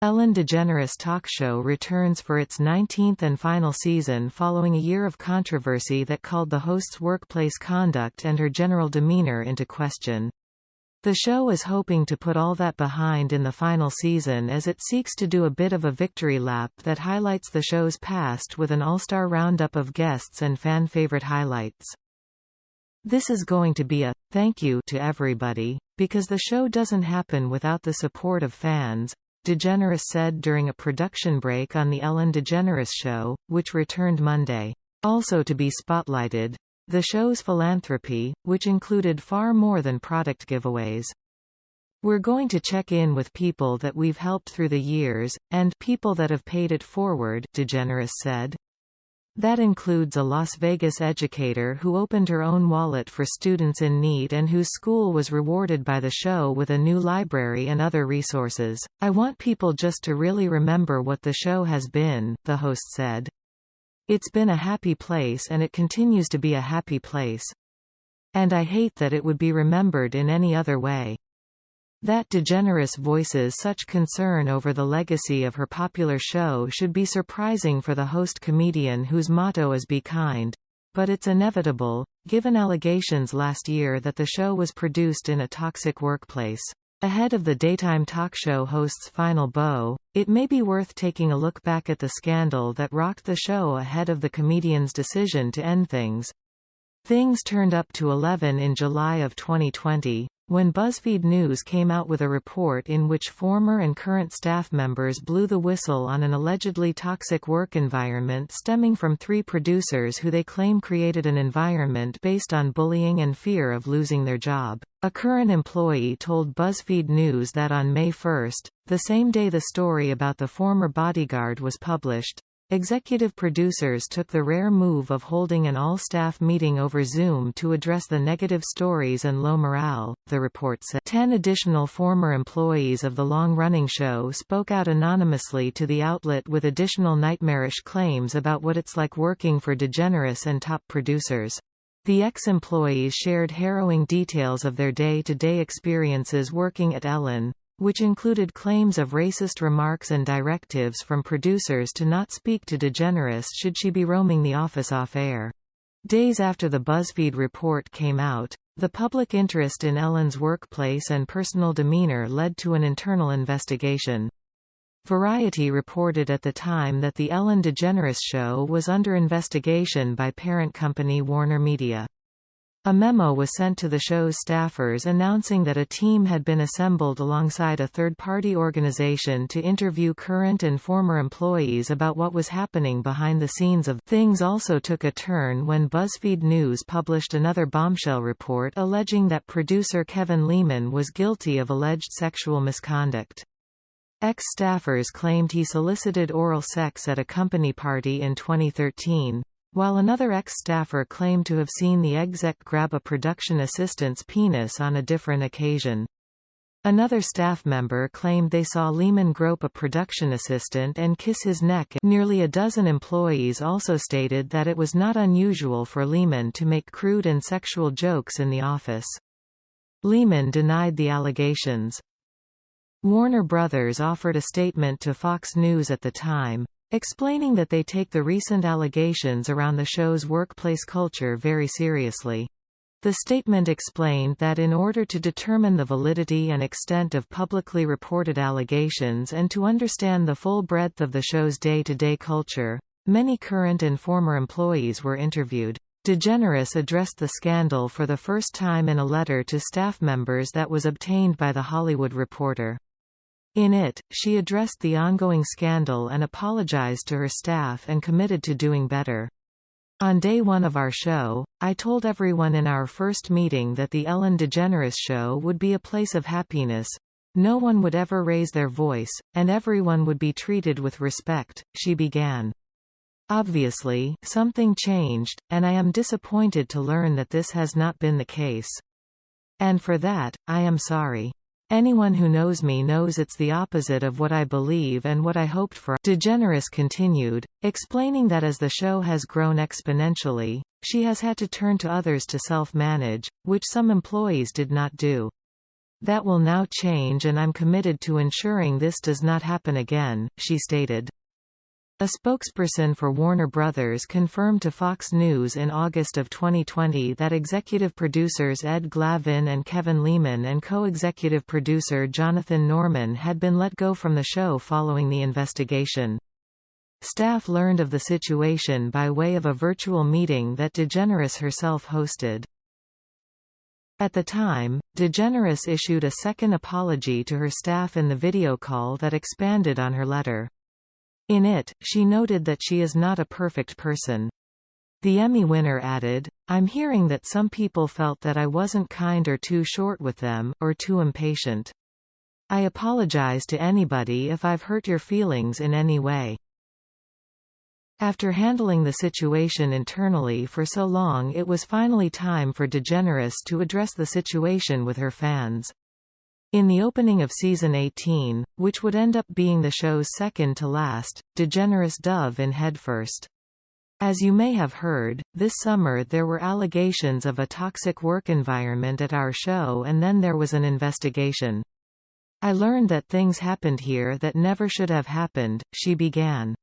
Ellen DeGeneres talk show returns for its 19th and final season following a year of controversy that called the host's workplace conduct and her general demeanor into question. The show is hoping to put all that behind in the final season as it seeks to do a bit of a victory lap that highlights the show's past with an all-star roundup of guests and fan-favorite highlights. "This is going to be a thank you to everybody, because the show doesn't happen without the support of fans," DeGeneres said during a production break on The Ellen DeGeneres Show, which returned Monday. Also to be spotlighted, the show's philanthropy, which included far more than product giveaways. "We're going to check in with people that we've helped through the years, and people that have paid it forward," DeGeneres said. That includes a Las Vegas educator who opened her own wallet for students in need and whose school was rewarded by the show with a new library and other resources. "I want people just to really remember what the show has been," the host said. "It's been a happy place and it continues to be a happy place. And I hate that it would be remembered in any other way." That DeGeneres voices such concern over the legacy of her popular show should be surprising for the host comedian whose motto is "Be kind." But it's inevitable, given allegations last year that the show was produced in a toxic workplace. Ahead of the daytime talk show host's final bow, it may be worth taking a look back at the scandal that rocked the show ahead of the comedian's decision to end things. Things turned up to 11 in July of 2020. When BuzzFeed News came out with a report in which former and current staff members blew the whistle on an allegedly toxic work environment stemming from 3 producers who they claim created an environment based on bullying and fear of losing their job. A current employee told BuzzFeed News that on May 1, the same day the story about the former bodyguard was published, executive producers took the rare move of holding an all-staff meeting over Zoom to address the negative stories and low morale, the report said. 10 additional former employees of the long-running show spoke out anonymously to the outlet with additional nightmarish claims about what it's like working for DeGeneres and top producers. The ex-employees shared harrowing details of their day-to-day experiences working at Ellen, which included claims of racist remarks and directives from producers to not speak to DeGeneres should she be roaming the office off-air. Days after the BuzzFeed report came out, the public interest in Ellen's workplace and personal demeanor led to an internal investigation. Variety reported at the time that the Ellen DeGeneres Show was under investigation by parent company Warner Media. A memo was sent to the show's staffers announcing that a team had been assembled alongside a third-party organization to interview current and former employees about what was happening behind the scenes of. Things also took a turn when BuzzFeed News published another bombshell report alleging that producer Kevin Lehman was guilty of alleged sexual misconduct. Ex-staffers claimed he solicited oral sex at a company party in 2013. While another ex-staffer claimed to have seen the exec grab a production assistant's penis on a different occasion. Another staff member claimed they saw Lehman grope a production assistant and kiss his neck. Nearly a dozen employees also stated that it was not unusual for Lehman to make crude and sexual jokes in the office. Lehman denied the allegations. Warner Brothers offered a statement to Fox News at the time, explaining that they take the recent allegations around the show's workplace culture very seriously. The statement explained that in order to determine the validity and extent of publicly reported allegations and to understand the full breadth of the show's day-to-day culture, many current and former employees were interviewed. DeGeneres addressed the scandal for the first time in a letter to staff members that was obtained by The Hollywood Reporter. In it, she addressed the ongoing scandal and apologized to her staff and committed to doing better. "On day 1 of our show, I told everyone in our first meeting that the Ellen DeGeneres Show would be a place of happiness. No one would ever raise their voice, and everyone would be treated with respect," she began. "Obviously, something changed, and I am disappointed to learn that this has not been the case. And for that, I am sorry. Anyone who knows me knows it's the opposite of what I believe and what I hoped for." DeGeneres continued, explaining that as the show has grown exponentially, she has had to turn to others to self-manage, which some employees did not do. "That will now change and I'm committed to ensuring this does not happen again," she stated. A spokesperson for Warner Brothers confirmed to Fox News in August of 2020 that executive producers Ed Glavin and Kevin Lehman and co-executive producer Jonathan Norman had been let go from the show following the investigation. Staff learned of the situation by way of a virtual meeting that DeGeneres herself hosted. At the time, DeGeneres issued a second apology to her staff in the video call that expanded on her letter. In it, she noted that she is not a perfect person. The Emmy winner added, "I'm hearing that some people felt that I wasn't kind or too short with them, or too impatient. I apologize to anybody if I've hurt your feelings in any way." After handling the situation internally for so long, it was finally time for DeGeneres to address the situation with her fans. In the opening of season 18, which would end up being the show's second to last, DeGeneres dove in headfirst. "As you may have heard, this summer there were allegations of a toxic work environment at our show, and then there was an investigation. I learned that things happened here that never should have happened," she began.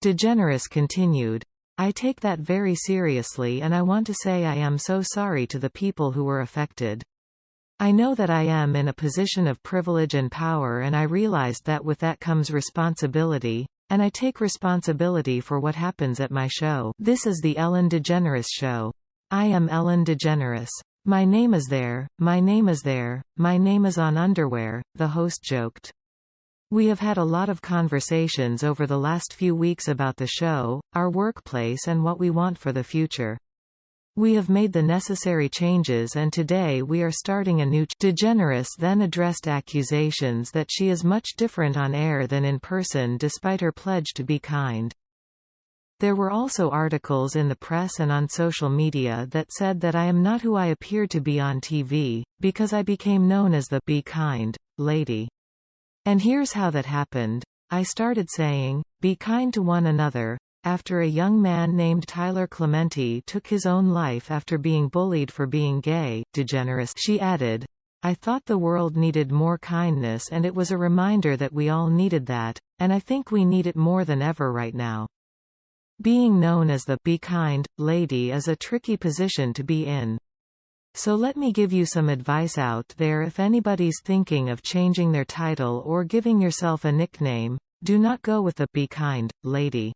DeGeneres continued, "I take that very seriously and I want to say I am so sorry to the people who were affected. I know that I am in a position of privilege and power, and I realized that with that comes responsibility, and I take responsibility for what happens at my show. This is the Ellen DeGeneres Show. I am Ellen DeGeneres. My name is there, my name is there, my name is on underwear," the host joked. "We have had a lot of conversations over the last few weeks about the show, our workplace and what we want for the future. We have made the necessary changes and today we are starting a new DeGeneres then addressed accusations that she is much different on air than in person despite her pledge to be kind. There were also articles in the press and on social media that said that I am not who I appeared to be on TV, because I became known as the Be Kind lady. And here's how that happened. I started saying, be kind to one another, after a young man named Tyler Clementi took his own life after being bullied for being gay." DeGeneres, she added, "I thought the world needed more kindness and it was a reminder that we all needed that, and I think we need it more than ever right now. Being known as the Be Kind lady is a tricky position to be in. So let me give you some advice out there. If anybody's thinking of changing their title or giving yourself a nickname, do not go with the Be Kind lady.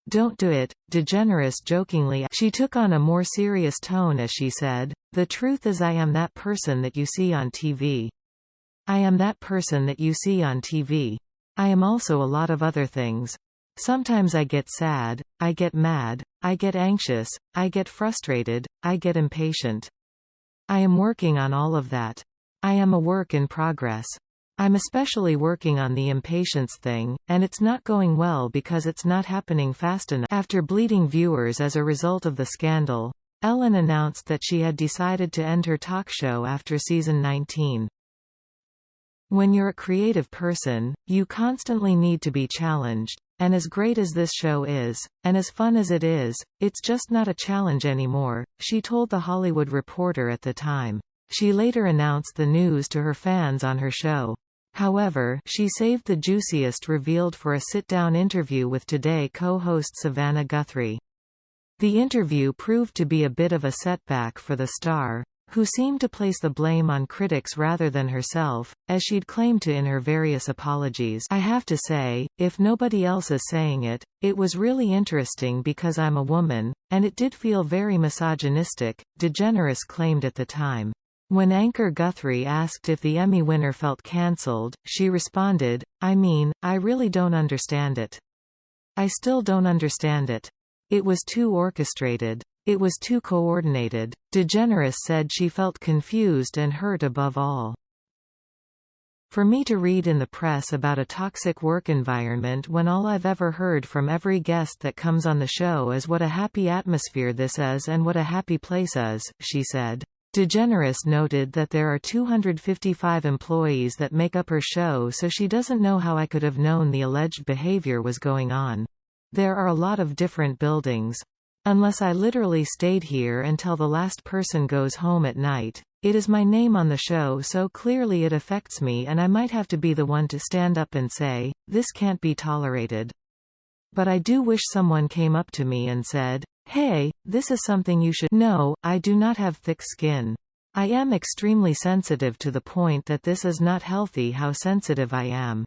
Don't do it." DeGeneres jokingly, she took on a more serious tone as she said, "The truth is I am that person that you see on TV. I am that person that you see on TV. I am also a lot of other things. Sometimes I get sad, I get mad, I get anxious, I get frustrated, I get impatient. I am working on all of that. I am a work in progress. I'm especially working on the impatience thing, and it's not going well because it's not happening fast enough." After bleeding viewers as a result of the scandal, Ellen announced that she had decided to end her talk show after season 19. "When you're a creative person, you constantly need to be challenged, and as great as this show is, and as fun as it is, it's just not a challenge anymore," she told The Hollywood Reporter at the time. She later announced the news to her fans on her show. However, she saved the juiciest revealed for a sit-down interview with Today co-host Savannah Guthrie. The interview proved to be a bit of a setback for the star, who seemed to place the blame on critics rather than herself, as she'd claimed to in her various apologies. "I have to say, if nobody else is saying it, it was really interesting because I'm a woman, and it did feel very misogynistic," DeGeneres claimed at the time. When anchor Guthrie asked if the Emmy winner felt cancelled, she responded, "I mean, I really don't understand it. I still don't understand it. It was too orchestrated. It was too coordinated." DeGeneres said she felt confused and hurt above all. "For me to read in the press about a toxic work environment when all I've ever heard from every guest that comes on the show is what a happy atmosphere this is and what a happy place is," she said. DeGeneres noted that there are 255 employees that make up her show, so she doesn't know how I could have known the alleged behavior was going on. There are a lot of different buildings. Unless I literally stayed here until the last person goes home at night, It is my name on the show, so clearly it affects me, and I might have to be the one to stand up and say, this can't be tolerated. But I do wish someone came up to me and said, hey, this is something you should. No, I do not have thick skin. I am extremely sensitive to the point that this is not healthy how sensitive I am.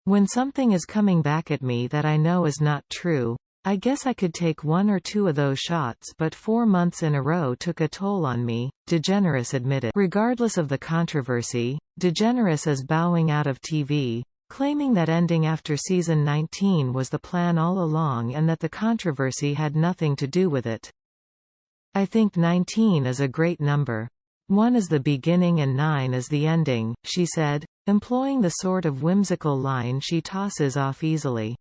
When something is coming back at me that I know is not true, I guess I could take 1 or 2 of those shots, but 4 months in a row took a toll on me, DeGeneres admitted. Regardless of the controversy, DeGeneres is bowing out of TV, claiming that ending after season 19 was the plan all along and that the controversy had nothing to do with it. I think 19 is a great number. 1 is the beginning and 9 is the ending, she said, employing the sort of whimsical line she tosses off easily.